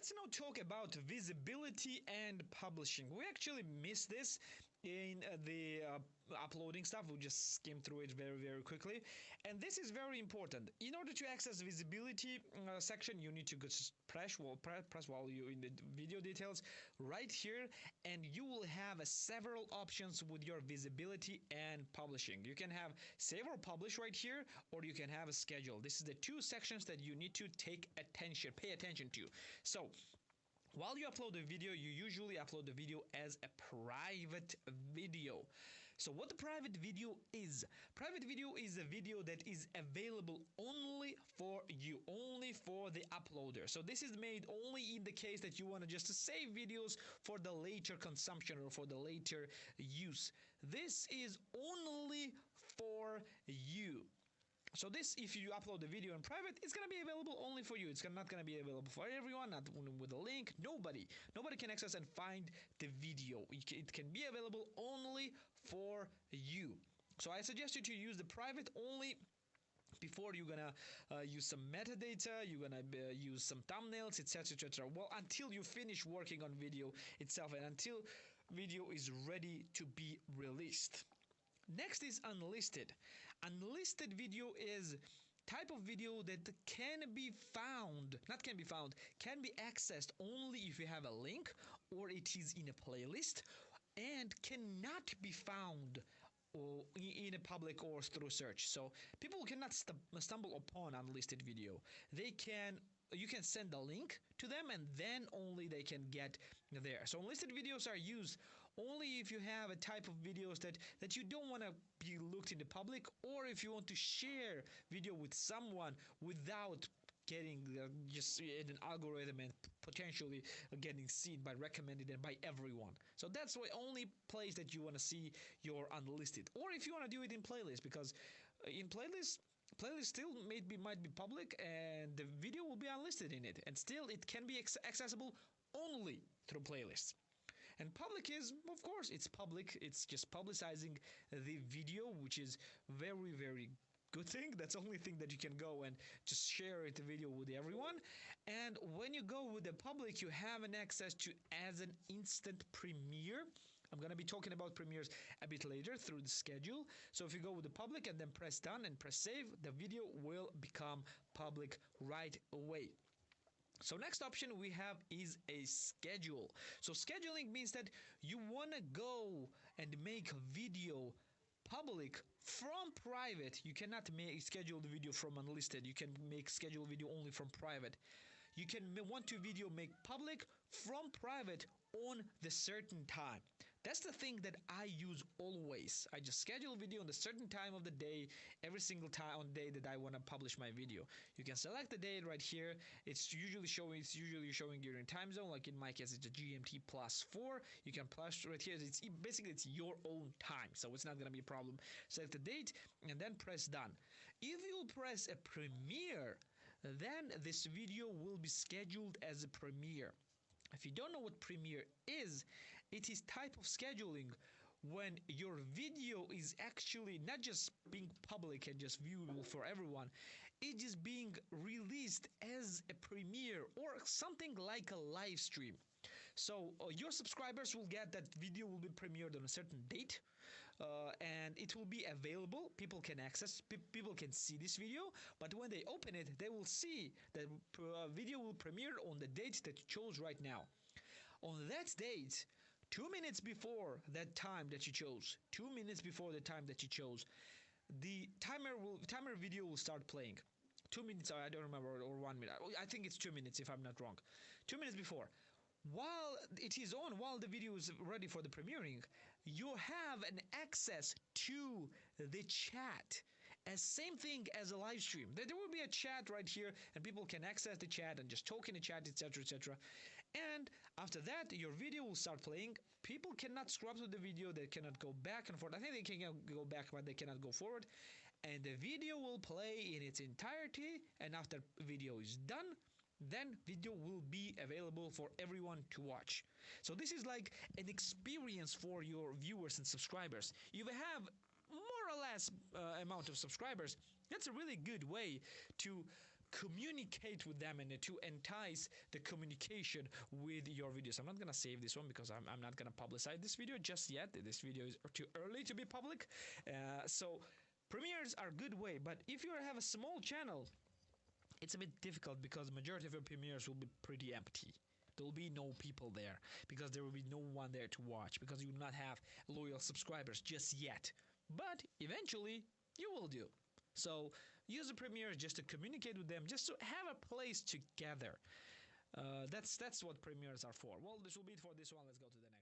Let's now talk about visibility and publishing. We actually missed this in the uploading stuff. We just skimmed through it very quickly, and this is very important. In order to access visibility section, you need to just press while you're in the video details right here, and you will have several options with your visibility and publishing. You can have save or publish right here, or you can have a schedule. This is the two sections that you need to pay attention to. So while you upload a video, you usually upload the video as a private video. So what the private video is? Private video is a video that is available only for you, only for the uploader. So this is made only in the case that you want to just save videos for the later consumption or for the later use. This is only for you. So this, if you upload the video in private, it's going to be available only for you. It's not going to be available for everyone, not with a link. Nobody can access and find the video. It can be available only for you. So I suggest you to use the private only before you're gonna use some metadata, you're gonna use some thumbnails, etc. Well, until you finish working on video itself and until video is ready to be released. Next is unlisted. Unlisted video is type of video that can be accessed only if you have a link or it is in a playlist, and cannot be found in a public or through search. So people cannot stumble upon unlisted video. You can send a link to them and then only they can get there. So unlisted videos are used only if you have a type of videos that you don't want to be looked in the public, or if you want to share video with someone without getting just an algorithm and potentially getting seen by recommended and by everyone. So that's the only place that you want to see your unlisted. Or if you want to do it in playlist, because in playlist still might be public and the video will be unlisted in it, and still it can be accessible only through playlists. And public is, of course, it's public. It's just publicizing the video, which is very good thing. That's the only thing that you can go and just share the video with everyone. And when you go with the public, you have an access to as an instant premiere. I'm going to be talking about premieres a bit later through the schedule. So if you go with the public and then press done and press save, the video will become public right away. So next option we have is a schedule. So scheduling means that you want to go and make a video public from private. You cannot make scheduled video from unlisted. You can make scheduled video only from private. You can want to video make public from private on the certain time. That's the thing that I use always. I just schedule video on a certain time of the day, every single time on the day that I want to publish my video. You can select the date right here. It's usually showing your time zone. Like in my case, it's a GMT +4. You can plus right here. It's basically your own time, so it's not gonna be a problem. Select the date and then press done. If you press a premiere, then this video will be scheduled as a premiere. If you don't know what premiere is, it is type of scheduling when your video is actually not just being public and just viewable for everyone, it is being released as a premiere or something like a live stream. So your subscribers will get that video will be premiered on a certain date, and it will be available. People can access, people can see this video, but when they open it, they will see that video will premiere on the date that you chose right now. On that date, 2 minutes before that time that you chose, 2 minutes before the time that you chose, the timer video will start playing. 2 minutes, I don't remember, or 1 minute. I think it's 2 minutes if I'm not wrong. 2 minutes before. While it is on, while the video is ready for the premiering, you have an access to the chat. As same thing as a live stream. There will be a chat right here, and people can access the chat and just talk in the chat, etc. And after that, your video will start playing. People cannot scrub to the video. They cannot go back and forth. I think they can go back, but they cannot go forward. And the video will play in its entirety. And after video is done, then video will be available for everyone to watch. So this is like an experience for your viewers and subscribers. If you have more or less amount of subscribers, that's a really good way to communicate with them and to entice the communication with your videos. I'm not gonna save this one because I'm not gonna publicize this video just yet. This video is too early to be public. So premieres are a good way, but if you have a small channel, it's a bit difficult because majority of your premieres will be pretty empty. There will be no people there because there will be no one there to watch because you will not have loyal subscribers just yet. But eventually you will do. So use the premieres just to communicate with them, just to have a place together. That's what premieres are for. Well, this will be it for this one. Let's go to the next.